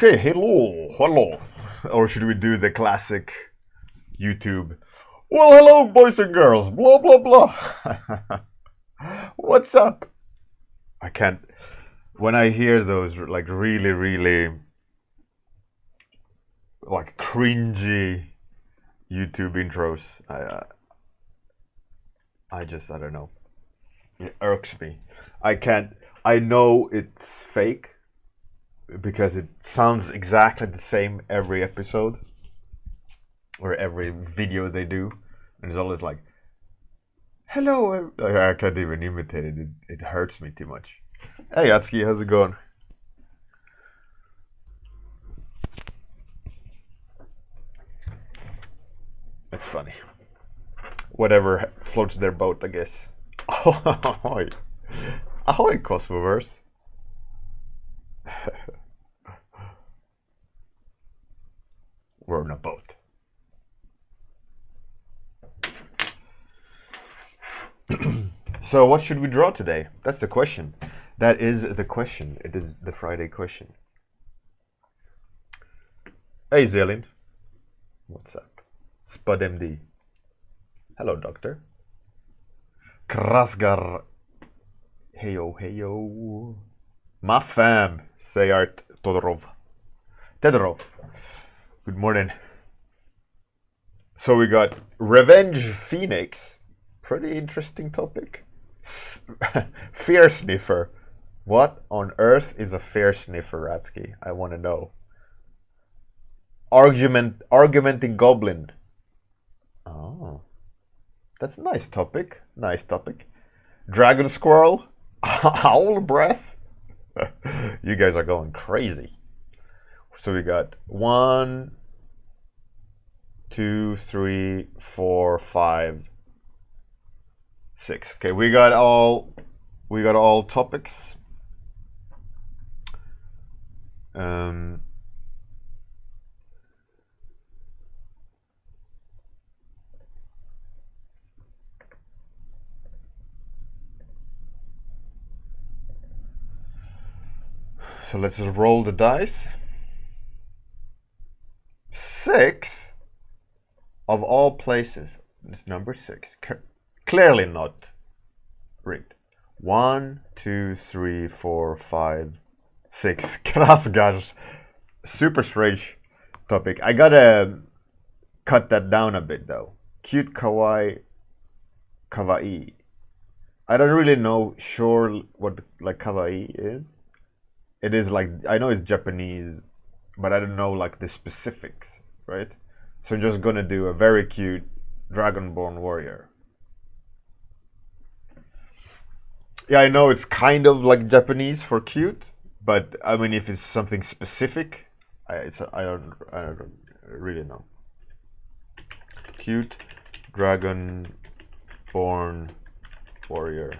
Okay, hello. Or should we do the classic YouTube? Well, hello, boys and girls. Blah blah blah. What's up? I can't. When I hear those like really like cringy YouTube intros, I don't know. It irks me. I can't. I know it's fake because it sounds exactly the same every episode or every video they do, and it's always like, "Hello." I can't even imitate it. It hurts me too much. Hey, Atsuki, how's it going? It's funny. Whatever floats their boat, I guess. Ahoy, ahoy, Cosmoverse. We're on a boat. So, what should we draw today? That's the question. That is the question. It is the Friday question. Hey, Zelin. What's up? Spud MD. Hello, Doctor. Krasgar. Heyo. My fam. Sayart Todorov. Good morning. So we got Revenge Phoenix. Pretty interesting topic. Fear sniffer. What on earth is a fear sniffer, Ratsky? I want to know. Argumenting goblin. Oh, that's a nice topic. Dragon squirrel. Owl breath. You guys are going crazy. So we got 1, 2, 3, 4, 5, 6. Okay, we got all topics. So let's just roll the dice. 6 of all places. It's number 6. Clearly not rigged. 1, 2, 3, 4, 5, 6. Krasgar. Super strange topic. I gotta cut that down a bit though. Cute kawaii. I don't really know sure what like kawaii is. It is like, I know it's Japanese, but I don't know like the specifics, right? So I'm just gonna do a very cute Dragonborn warrior. Yeah, I know it's kind of like Japanese for cute, but I mean, if it's something specific, I don't really know. Cute Dragonborn warrior.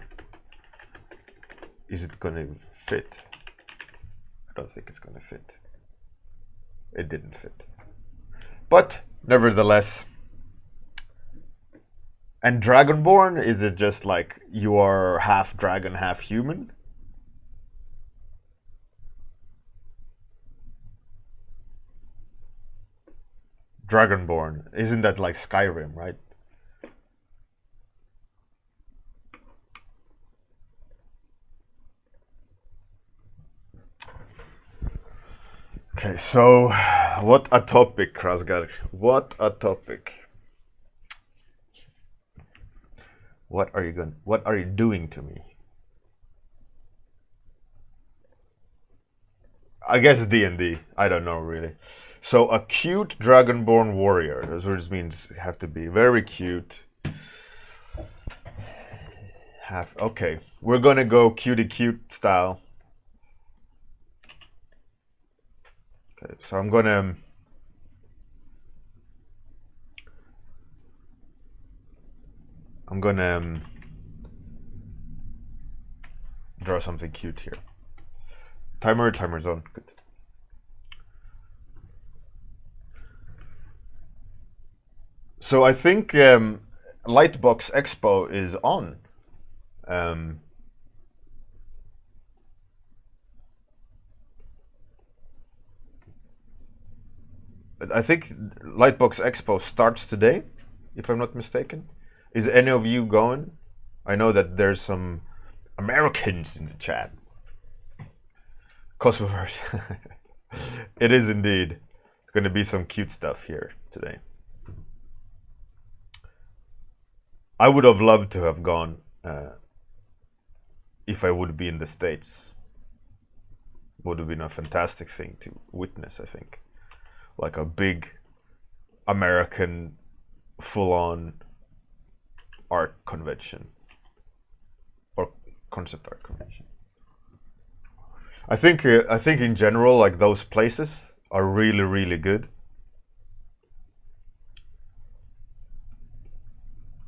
Is it gonna fit? I don't think it's gonna fit. It didn't fit. But nevertheless. And Dragonborn, is it just like you are half dragon, half human? Dragonborn, isn't that like Skyrim, right? Okay, so what a topic, Krasgar. What a topic. What are you doing to me? I guess D&D. I don't know really. So a cute Dragonborn warrior. That's what it means. Have to be very cute. Okay. We're gonna go cutie cute style. Okay, so I'm gonna draw something cute here. Timer's on. Good. So I think Lightbox Expo is on. I think Lightbox Expo starts today, if I'm not mistaken. Is any of you going? I know that there's some Americans in the chat. Cosmoverse. It is indeed. It's going to be some cute stuff here today. I would have loved to have gone if I would be in the States. Would have been a fantastic thing to witness, I think. Like a big American full-on art convention or concept art convention. I think in general, like, those places are really, really good.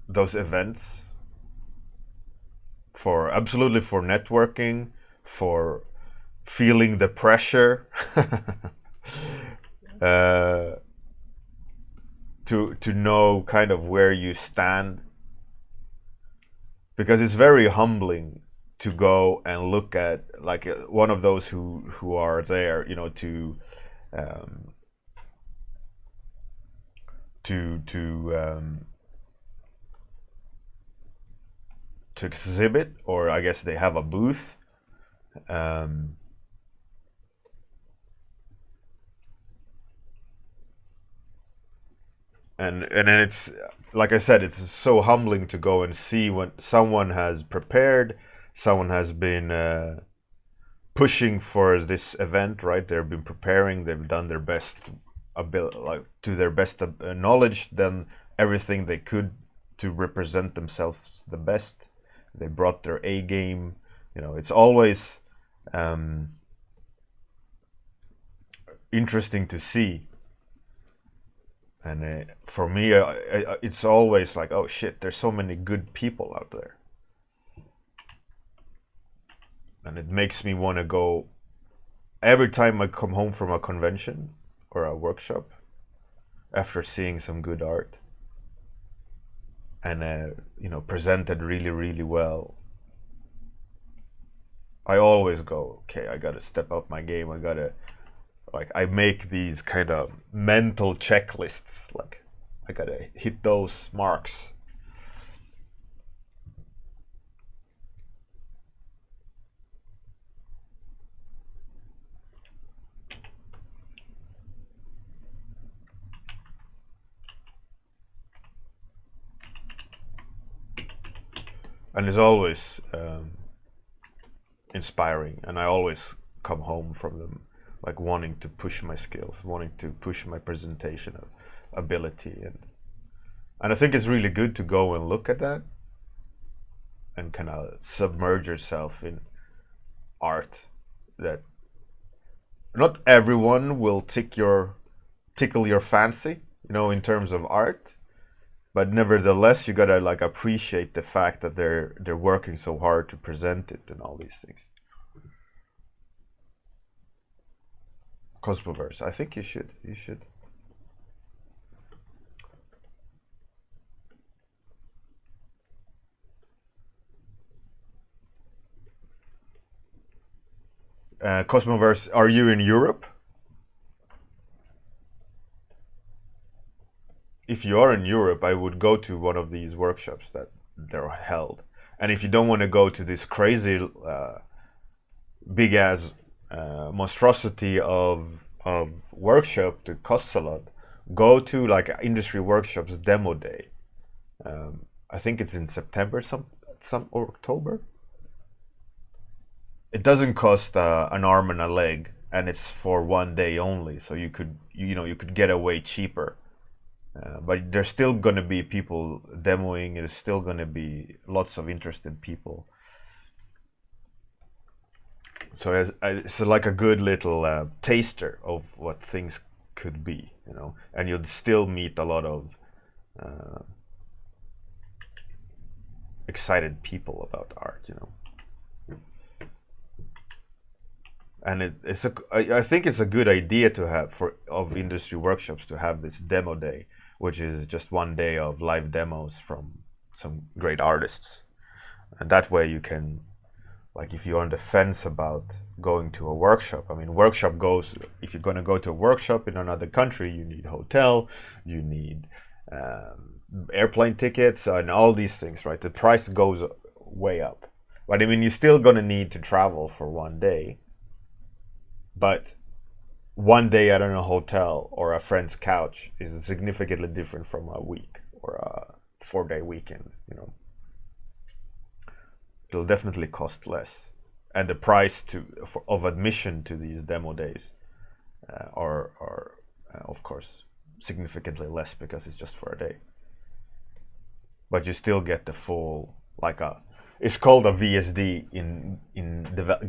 Those events for absolutely for networking, for feeling the pressure, to know kind of where you stand, because it's very humbling to go and look at, like, one of those who are there, you know, to exhibit, or I guess they have a booth. And then it's, like I said, it's so humbling to go and see when someone has prepared, someone has been pushing for this event, right? They've been preparing, they've done their best, like, to their best knowledge, done everything they could to represent themselves the best. They brought their A game. You know, it's always interesting to see. And for me, it's always like, oh shit, there's so many good people out there. And it makes me want to go every time I come home from a convention or a workshop after seeing some good art and you know, presented really, really well. I always go, okay, I gotta step up my game. I gotta, like, I make these kind of mental checklists, like, I gotta hit those marks. And it's always inspiring, and I always come home from them like wanting to push my skills, wanting to push my presentation ability, and I think it's really good to go and look at that and kind of submerge yourself in art that not everyone will tickle your fancy, you know, in terms of art, but nevertheless you gotta, like, appreciate the fact that they're working so hard to present it and all these things. Cosmoverse, I think you should. Cosmoverse, are you in Europe? If you are in Europe, I would go to one of these workshops that they're held. And if you don't want to go to this crazy big ass monstrosity of workshop that costs a lot, go to, like, industry workshops demo day. I think it's in September, some or October. It doesn't cost an arm and a leg, and it's for one day only, so you could get away cheaper. But there's still gonna be people demoing. There's still gonna be lots of interested people. So it's like a good little taster of what things could be, you know. And you'd still meet a lot of excited people about art, you know. And I think it's a good idea to have of industry workshops to have this demo day, which is just one day of live demos from some great artists, and that way you can Like if you're on the fence about going to a workshop, I mean, workshop goes, if you're going to go to a workshop in another country, you need hotel, you need airplane tickets, and all these things, right? The price goes way up. But I mean, you're still going to need to travel for one day. But one day at a hotel or a friend's couch is significantly different from a week or a 4-day weekend, you know. It'll definitely cost less, and the price of admission to these demo days are of course significantly less because it's just for a day. But you still get the full, like it's called a VSD in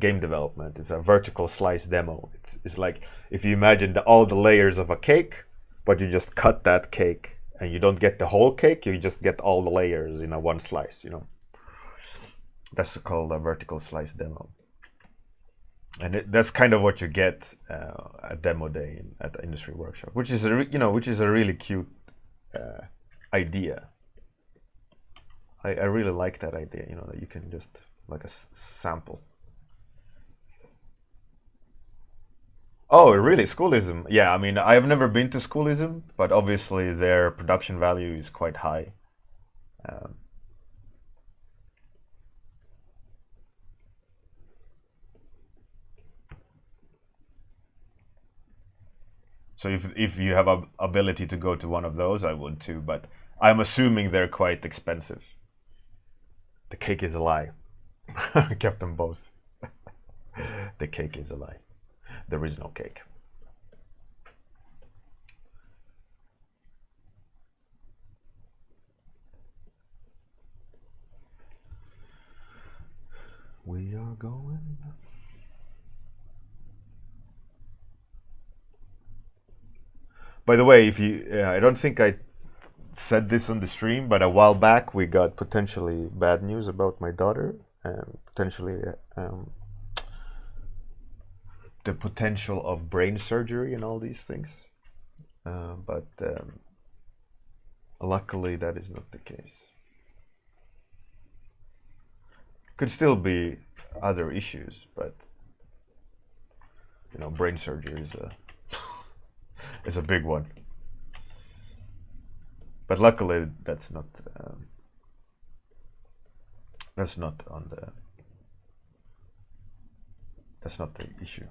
game development. It's a vertical slice demo. It's like if you imagine all the layers of a cake, but you just cut that cake and you don't get the whole cake. You just get all the layers in a one slice. You know. That's called a vertical slice demo, and that's kind of what you get at demo day at the industry workshop, which is a really cute idea. I really like that idea. You know, that you can just like a sample. Oh, really? Schoolism? Yeah, I mean, I've never been to Schoolism, but obviously their production value is quite high. Um, So if you have a ability to go to one of those, I would too. But I'm assuming they're quite expensive. The cake is a lie. Captain Boss. The cake is a lie. There is no cake. We are going. By the way, if you, I don't think I said this on the stream, but a while back we got potentially bad news about my daughter and potentially the potential of brain surgery and all these things. But luckily, that is not the case. Could still be other issues, but you know, brain surgery is a big one. But luckily, that's not on the that's not the issue.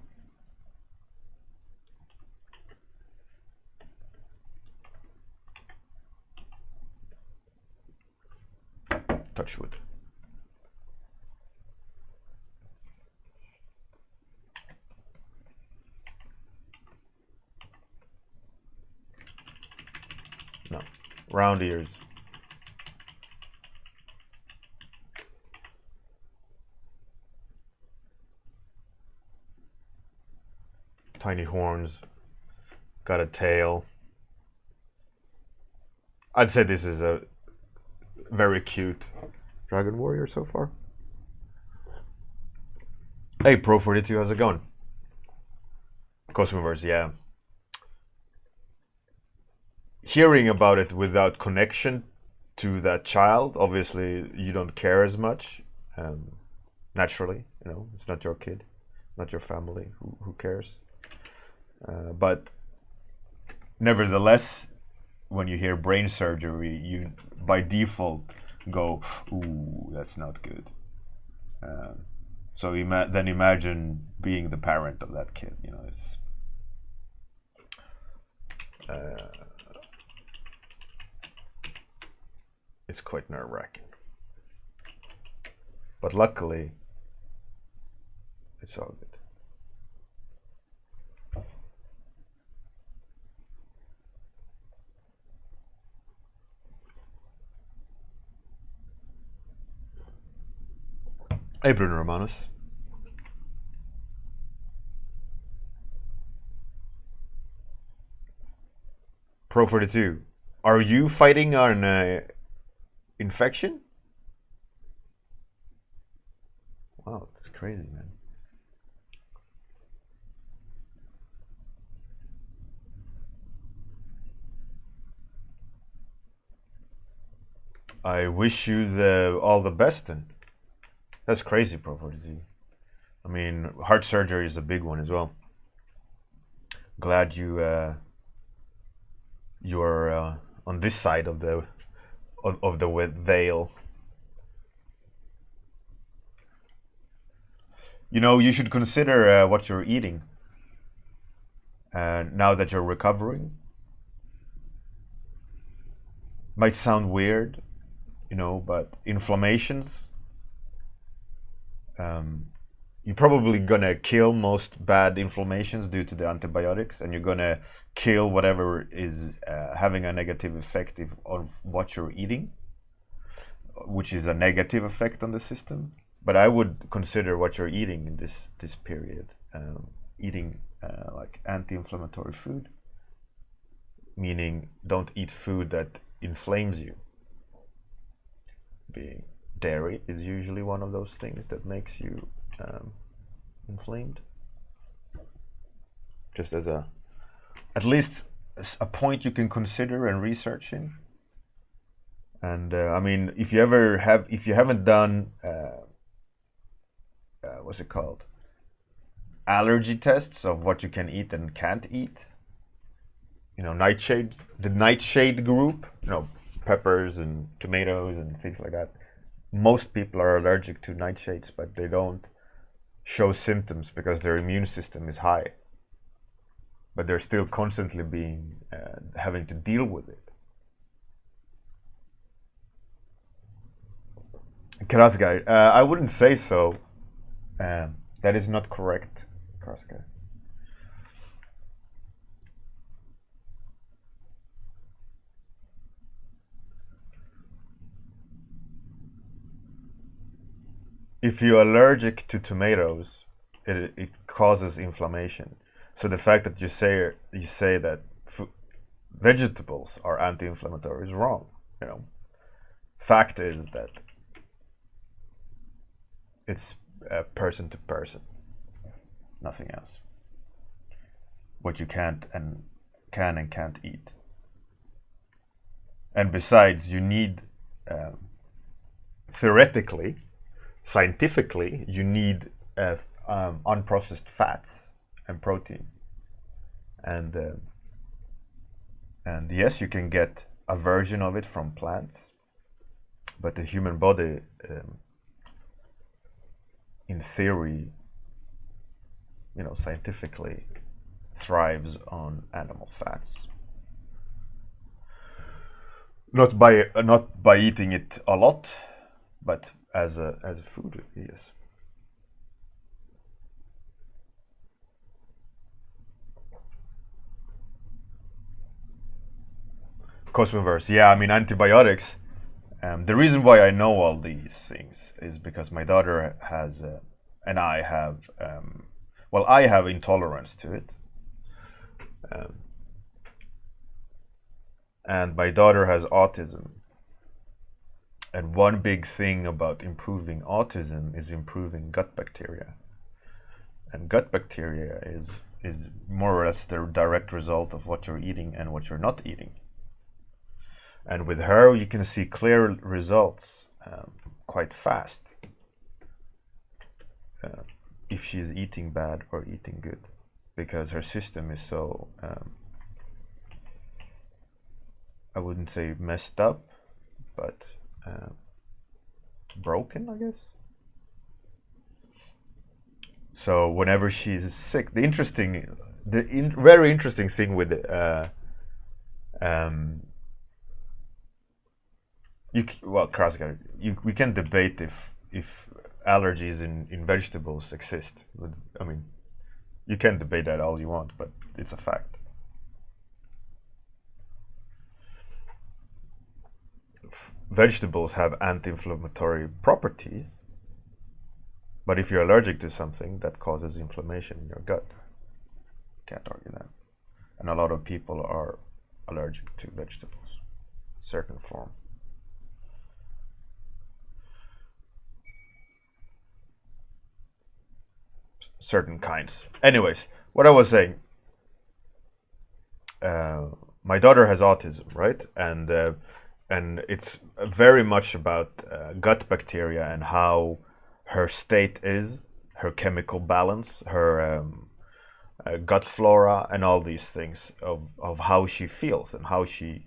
Touch wood. No, round ears. Tiny horns. Got a tail. I'd say this is a very cute dragon warrior so far. Hey, Pro 42, how's it going? Cosmoverse, yeah. Hearing about it without connection to that child, obviously you don't care as much. Naturally, you know, it's not your kid, not your family. Who cares? But nevertheless, when you hear brain surgery, you by default go, "Ooh, that's not good." So then imagine being the parent of that kid. You know, it's quite nerve-wracking. But luckily, it's all good. Hey, Bruno Romanos. Pro 42. Are you fighting an infection? Wow, that's crazy, man. I wish you all the best then. That's crazy property. I mean, heart surgery is a big one as well. Glad you're on this side of the veil. You should consider what you're eating now that you're recovering. Might sound weird, but inflammations, you're probably gonna kill most bad inflammations due to the antibiotics, and you're gonna kill whatever is having a negative effect on what you're eating, which is a negative effect on the system. But I would consider what you're eating in this period, eating like anti-inflammatory food, meaning don't eat food that inflames you. Being dairy is usually one of those things that makes you inflamed. Just as at least a point you can consider and research in. And I mean, if you haven't done what's it called, allergy tests of what you can eat and can't eat, nightshades, the nightshade group, peppers and tomatoes and things like that. Most people are allergic to nightshades, but they don't show symptoms because their immune system is high. But they're still constantly having to deal with it. Kraska, I wouldn't say so. That is not correct, Kraska. If you're allergic to tomatoes, it causes inflammation. So the fact that you say that vegetables are anti-inflammatory is wrong. Fact is that it's person to person, nothing else. What you can and can't eat. And besides, you need theoretically, scientifically, you need unprocessed fats and protein, and yes, you can get a version of it from plants, but the human body, in theory, scientifically, thrives on animal fats. Not by eating it a lot, but as a food, yes. Cosmoverse, yeah. I mean, antibiotics. The reason why I know all these things is because my daughter has, and I have, I have intolerance to it, and my daughter has autism. And one big thing about improving autism is improving gut bacteria. And gut bacteria is more or less the direct result of what you're eating and what you're not eating. And with her, you can see clear results quite fast if she's eating bad or eating good, because her system is so, I wouldn't say messed up, but broken, I guess. So whenever she's sick, very interesting thing with Kraska, we can debate if allergies in vegetables exist. I mean, you can debate that all you want, but it's a fact. Vegetables have anti-inflammatory properties, but if you're allergic to something, that causes inflammation in your gut. Can't argue that. And a lot of people are allergic to vegetables, certain form. Certain kinds. Anyways, what I was saying, my daughter has autism, right? And it's very much about gut bacteria and how her state is, her chemical balance, her gut flora, and all these things of how she feels and how she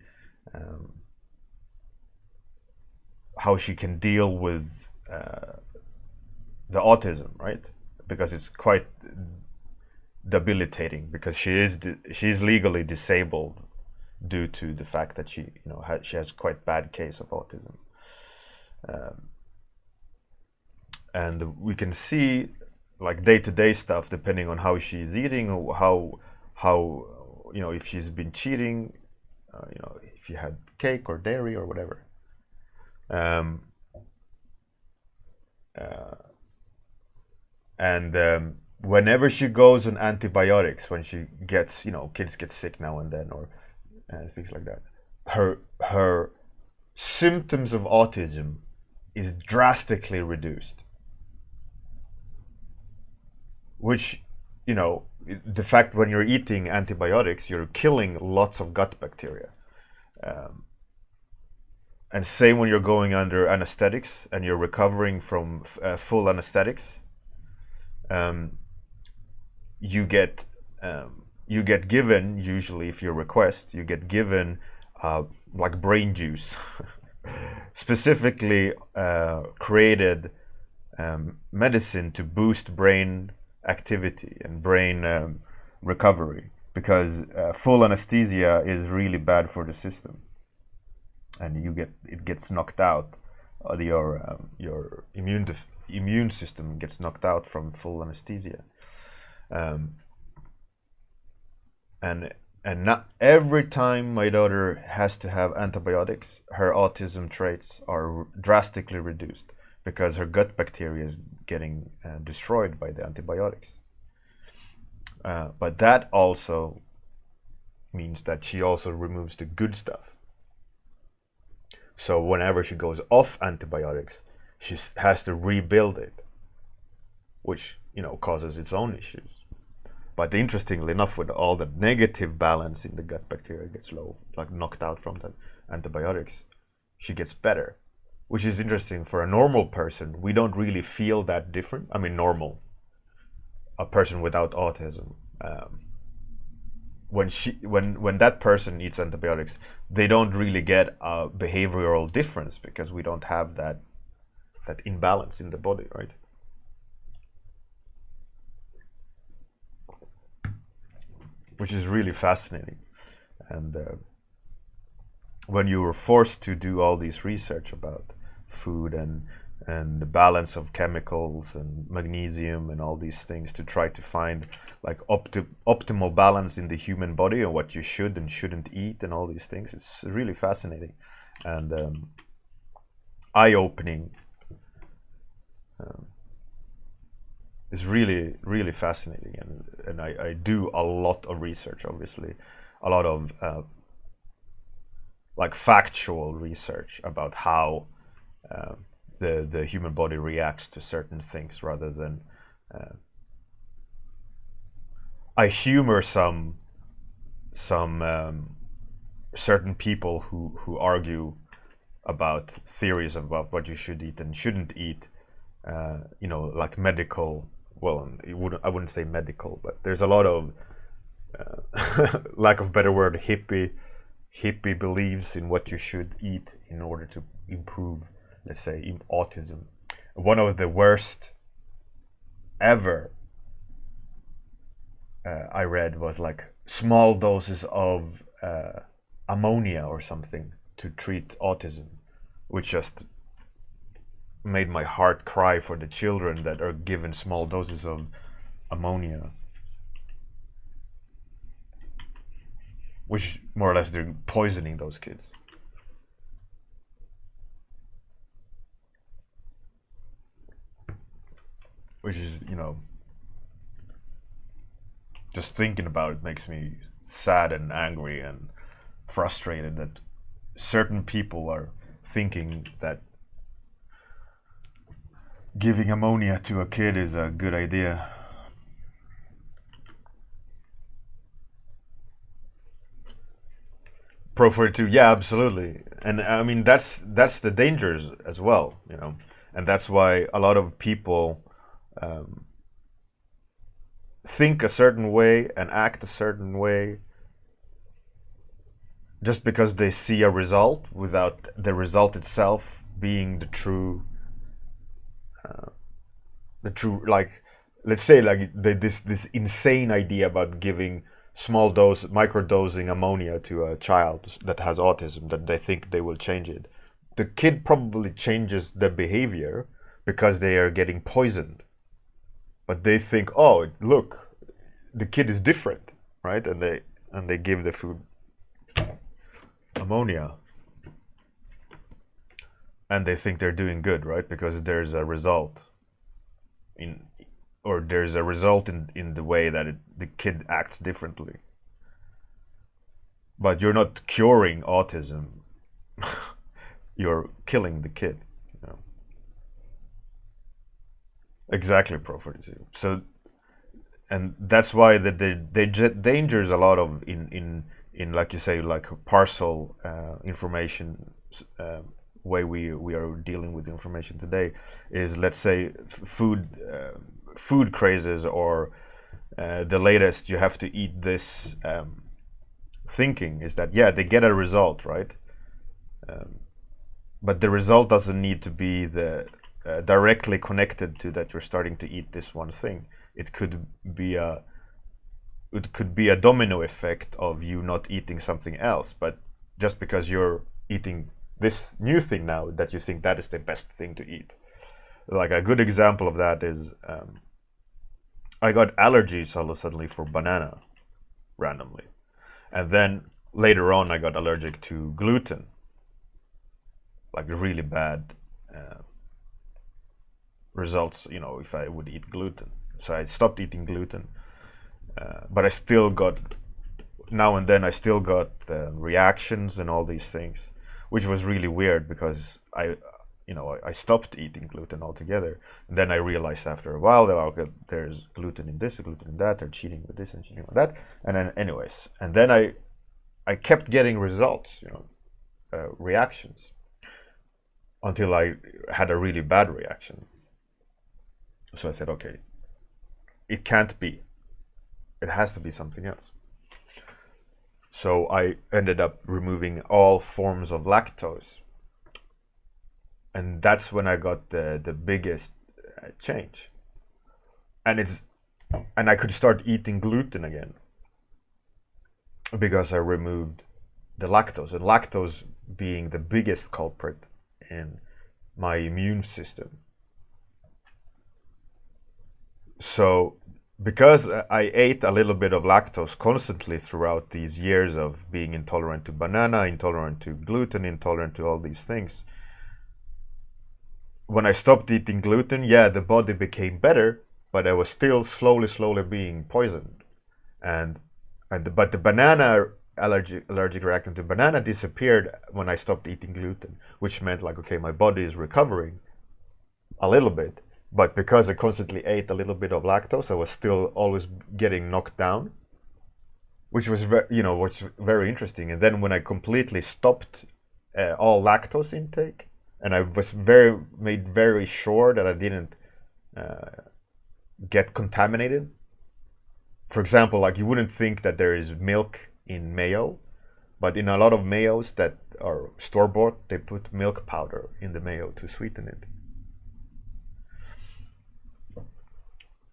can deal with the autism, right? Because it's quite debilitating, because she's legally disabled due to the fact that she she has quite bad case of autism, and we can see like day-to-day stuff depending on how she's eating, or how if she's been cheating, if she had cake or dairy or whatever. And whenever she goes on antibiotics, when she gets, kids get sick now and then, or things like that, her symptoms of autism is drastically reduced. Which, the fact when you're eating antibiotics, you're killing lots of gut bacteria. And same when you're going under anesthetics and you're recovering from full anesthetics, you get given, usually if you request, you get given like brain juice, specifically created medicine to boost brain activity and brain recovery, because full anesthesia is really bad for the system, and it gets knocked out. Your immune system gets knocked out from full anesthesia, and not every time my daughter has to have antibiotics, her autism traits are drastically reduced, because her gut bacteria is getting destroyed by the antibiotics. But that also means that she also removes the good stuff. So whenever she goes off antibiotics, she has to rebuild it, which causes its own issues. But interestingly enough, with all the negative balance in the gut bacteria gets low, like knocked out from the antibiotics, she gets better. Which is interesting. For a normal person, we don't really feel that different. I mean, normal, a person without autism, when that person eats antibiotics, they don't really get a behavioral difference, because we don't have that imbalance in the body, right? Which is really fascinating. And when you were forced to do all this research about food and the balance of chemicals and magnesium and all these things, to try to find like optimal balance in the human body, and what you should and shouldn't eat and all these things, it's really fascinating and eye-opening. It's really, really fascinating, and I do a lot of research, obviously, a lot of like factual research about how the human body reacts to certain things, rather than I humor some certain people who argue about theories about what you should eat and shouldn't eat, like medical. Well, I wouldn't say medical, but there's a lot of lack of better word, hippie beliefs in what you should eat in order to improve, let's say, in autism. One of the worst ever I read was like small doses of ammonia or something to treat autism, which just made my heart cry for the children that are given small doses of ammonia, which more or less they're poisoning those kids. Which is, just thinking about it makes me sad and angry and frustrated that certain people are thinking that giving ammonia to a kid is a good idea. Pro 42, yeah, absolutely. And I mean, that's the dangers as well, And that's why a lot of people think a certain way and act a certain way just because they see a result without the result itself being the true, like, let's say, like this insane idea about giving small dose microdosing ammonia to a child that has autism, that they think they will change it. The kid probably changes the behavior because they are getting poisoned, but they think, oh, look, the kid is different, right? And they give the food ammonia, and they think they're doing good, right? Because there's a result in, or there's a result in the way that the kid acts differently. But you're not curing autism. You're killing the kid. You know? Exactly, prophecy. So, and that's why the dangers a lot of in like you say, like parcel information way we are dealing with information today is, let's say, food crazes, or the latest you have to eat this thinking is that, yeah, they get a result, right? But the result doesn't need to be the directly connected to that you're starting to eat this one thing. It could be a domino effect of you not eating something else, but just because you're eating this new thing now, that you think that is the best thing to eat. Like a good example of that is I got allergies all of a sudden for banana randomly, and then later on I got allergic to gluten, like really bad results, you know, if I would eat gluten. So I stopped eating gluten, but I still got, now and then I still got reactions and all these things, which was really weird because I stopped eating gluten altogether. And then I realized after a while that, okay, there's gluten in this, gluten in that, they're cheating with this and cheating with that. And then anyways, and then I kept getting results, reactions, until I had a really bad reaction. So I said, okay, it can't be. It has to be something else. So I ended up removing all forms of lactose. And that's when I got the biggest change. And I could start eating gluten again because I removed the lactose. And lactose being the biggest culprit in my immune system. So because I ate a little bit of lactose constantly throughout these years of being intolerant to banana, intolerant to gluten, intolerant to all these things, when I stopped eating gluten, yeah, the body became better, but I was still slowly being poisoned. But the banana allergic reaction to banana disappeared when I stopped eating gluten, which meant, like, okay, my body is recovering a little bit, but because I constantly ate a little bit of lactose, I was still always getting knocked down, which was very interesting. And then when I completely stopped all lactose intake, and I was made very sure that I didn't get contaminated. For example, like, you wouldn't think that there is milk in mayo, but in a lot of mayos that are store-bought, they put milk powder in the mayo to sweeten it.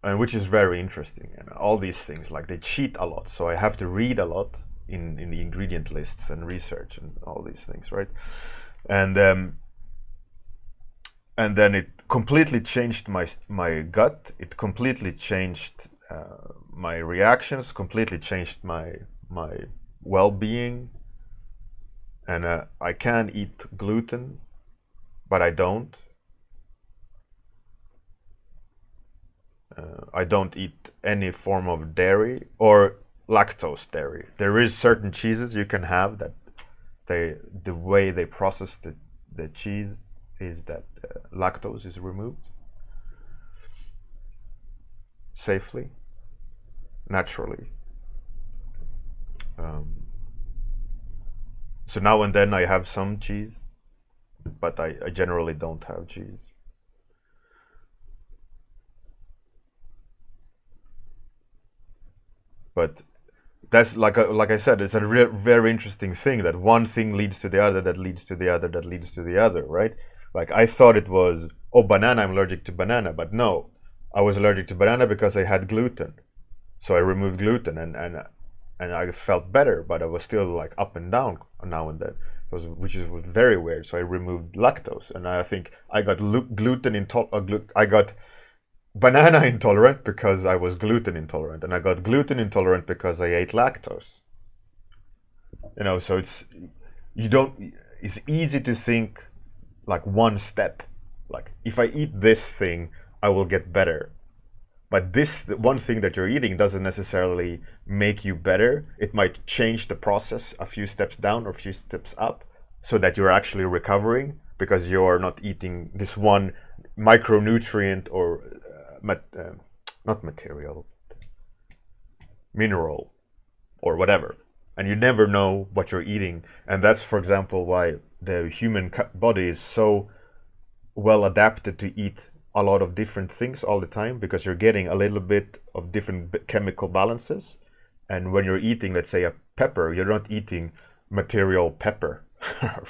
And which is very interesting. And all these things, like, they cheat a lot, so I have to read a lot in the ingredient lists and research and all these things, right? And then it completely changed my gut. It completely changed my reactions. Completely changed my well-being. And I can eat gluten, but I don't. I don't eat any form of dairy or lactose dairy. There is certain cheeses you can have that the way they process the cheese is that lactose is removed safely, naturally. So now and then I have some cheese, but I generally don't have cheese. But that's like I said, it's a very interesting thing that one thing leads to the other, that leads to the other, that leads to the other, right? Like I thought it was, oh, banana, I'm allergic to banana, but no, I was allergic to banana because I had gluten, so I removed gluten, and I felt better, but I was still like up and down now and then, which was very weird. So I removed lactose, and I think I got gluten intolerant. I got banana intolerant because I was gluten intolerant, and I got gluten intolerant because I ate lactose. You know, so you don't. It's easy to think like one step. Like if I eat this thing, I will get better. But this one thing that you're eating doesn't necessarily make you better. It might change the process a few steps down or a few steps up, so that you're actually recovering because you're not eating this one micronutrient or not material, mineral or whatever. And you never know what you're eating. And that's, for example, why the human body is so well adapted to eat a lot of different things all the time, because you're getting a little bit of different chemical balances. And when you're eating, let's say, a pepper, you're not eating material pepper,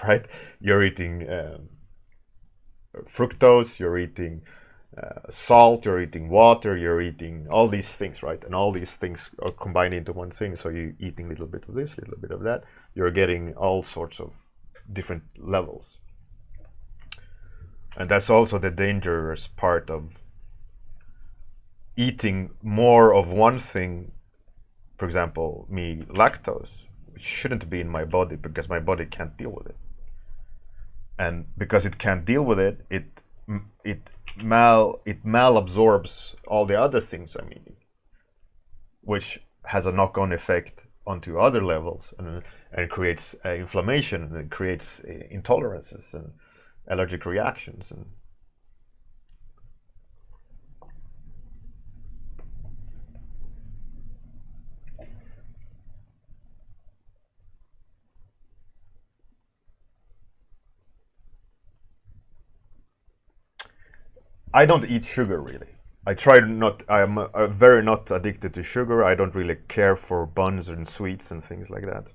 right? You're eating fructose, you're eating salt, you're eating water, you're eating all these things, right? And all these things are combined into one thing. So you're eating a little bit of this, a little bit of that. You're getting all sorts of different levels. And that's also the dangerous part of eating more of one thing. For example, me, lactose, which shouldn't be in my body because my body can't deal with it. And because it can't deal with it, it malabsorbs all the other things I'm eating, which has a knock-on effect onto other levels, and it creates inflammation, and it creates intolerances and allergic reactions. And I don't eat sugar really. I try not. I'm very not addicted to sugar. I don't really care for buns and sweets and things like that.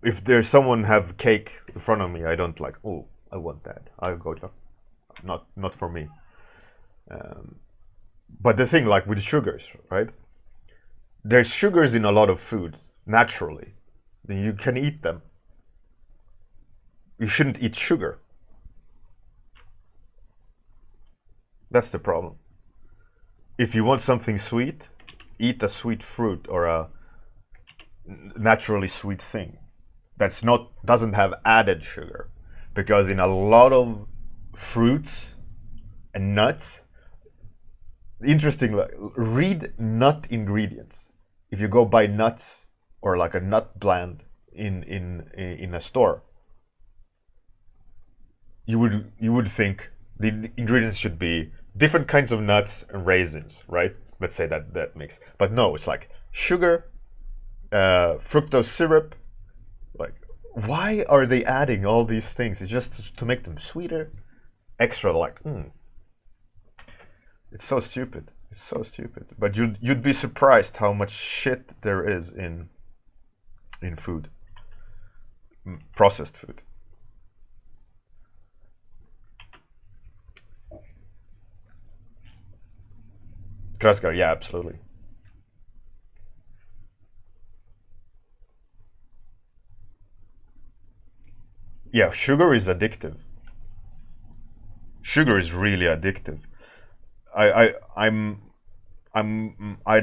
If there's someone have cake in front of me, I don't like. Oh, I want that. I'll go. Not for me. But the thing, like with sugars, right? There's sugars in a lot of food naturally. Then you can eat them. You shouldn't eat sugar. That's the problem. If you want something sweet, eat a sweet fruit or a naturally sweet thing that's not doesn't have added sugar, because in a lot of fruits and nuts, interesting, read nut ingredients. If you go buy nuts or like a nut blend in a store, you would think the ingredients should be different kinds of nuts and raisins, right? Let's say that mix. But no, it's like sugar, fructose syrup. Like, why are they adding all these things? It's just to make them sweeter, extra like. It's so stupid. It's so stupid. But you'd be surprised how much shit there is in food, processed food. Kraskar, yeah, absolutely. Yeah, sugar is addictive. Sugar is really addictive. I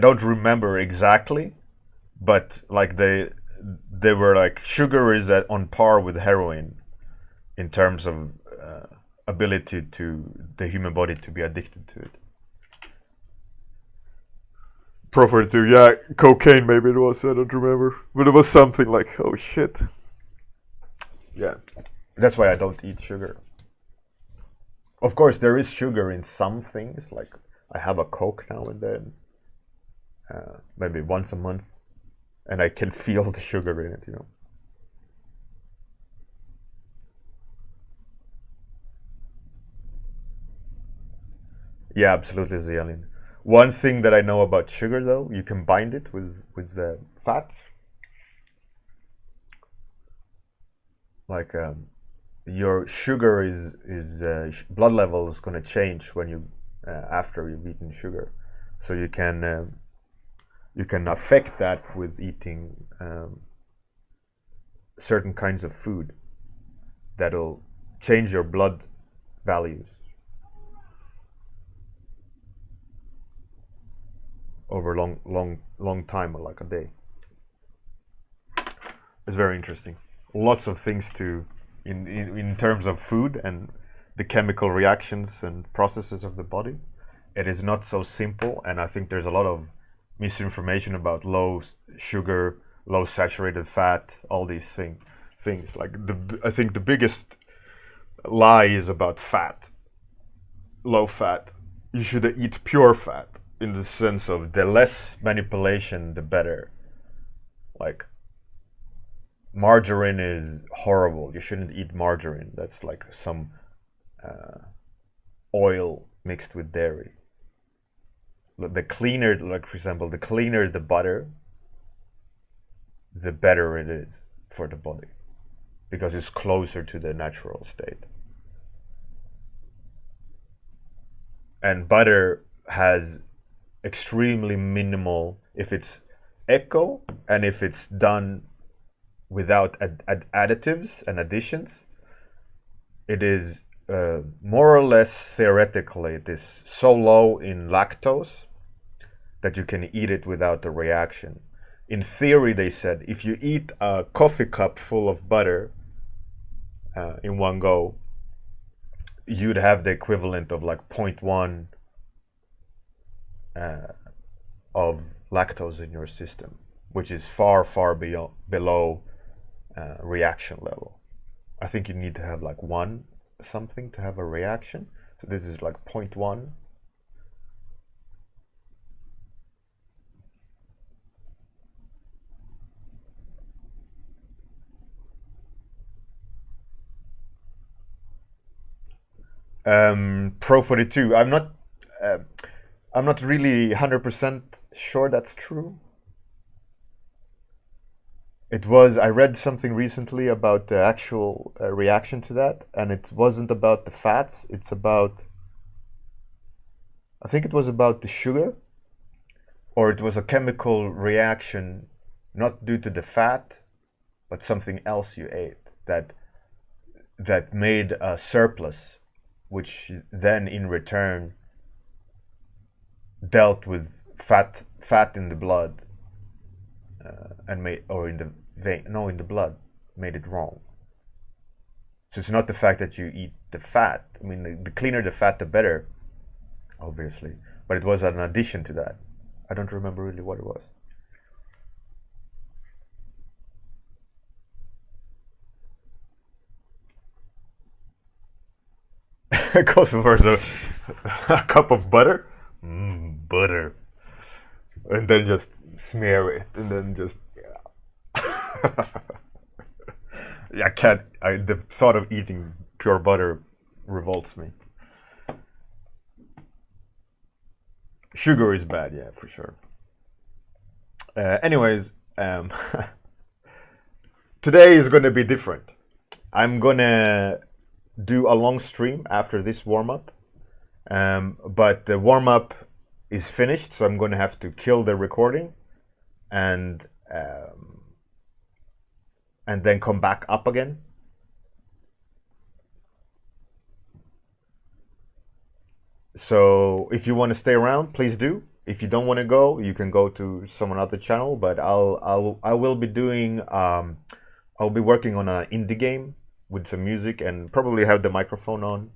don't remember exactly, but like they were like sugar is on par with heroin in terms of ability to the human body to be addicted to it. Prefer to, yeah, cocaine maybe it was, I don't remember, but it was something like, oh shit. Yeah, that's why I don't eat sugar. Of course, there is sugar in some things. Like I have a Coke now and then, maybe once a month, and I can feel the sugar in it. Yeah, absolutely, Zialin. One thing that I know about sugar, though, you can bind it with the fats. Like your sugar is blood level is going to change when you after you've eaten sugar, so you can affect that with eating certain kinds of food that'll change your blood values over long time, like a day. It's very interesting. Lots of things to in terms of food and the chemical reactions and processes of the body. It is not so simple, and I think there's a lot of misinformation about low sugar, low saturated fat, all these things. Like I think the biggest lie is about fat, low fat. You should eat pure fat, in the sense of the less manipulation, the better. Like margarine is horrible. You shouldn't eat margarine. That's like some oil mixed with dairy. The cleaner, like for example, the cleaner the butter, the better it is for the body, because it's closer to the natural state. And butter has extremely minimal, if it's eco and if it's done without additives and additions, it is more or less theoretically, it is so low in lactose that you can eat it without a reaction. In theory, they said if you eat a coffee cup full of butter in one go, you'd have the equivalent of like 0.1 of lactose in your system, which is far below reaction level. I think you need to have like 1 something to have a reaction. So this is like 0.1. Pro 42. I'm not really 100% sure that's true. I read something recently about the actual reaction to that, and it wasn't about the fats, I think it was about the sugar, or it was a chemical reaction, not due to the fat, but something else you ate that made a surplus, which then in return dealt with fat in the blood, and in the blood, made it wrong. So it's not the fact that you eat the fat. I mean, the cleaner the fat, the better, obviously. But it was an addition to that. I don't remember really what it was. Kosovo for a cup of butter. Butter. And then just smear it, and then just I can't. The thought of eating pure butter revolts me. Sugar is bad, yeah, for sure. Anyways, today is going to be different. I'm going to do a long stream after this warm-up, but the warm-up is finished, so I'm going to have to kill the recording and then come back up again. So if you want to stay around, please do. If you don't want to go, you can go to some other channel. But I will be doing I'll be working on an indie game with some music, and probably have the microphone on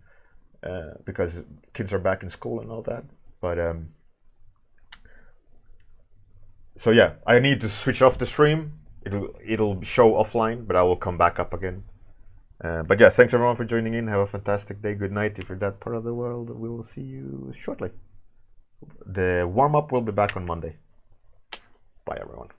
because kids are back in school and all that. But so yeah, I need to switch off the stream. It'll show offline, but I will come back up again. But yeah, thanks everyone for joining in. Have a fantastic day. Good night if you're that part of the world. We will see you shortly. The warm-up will be back on Monday. Bye everyone.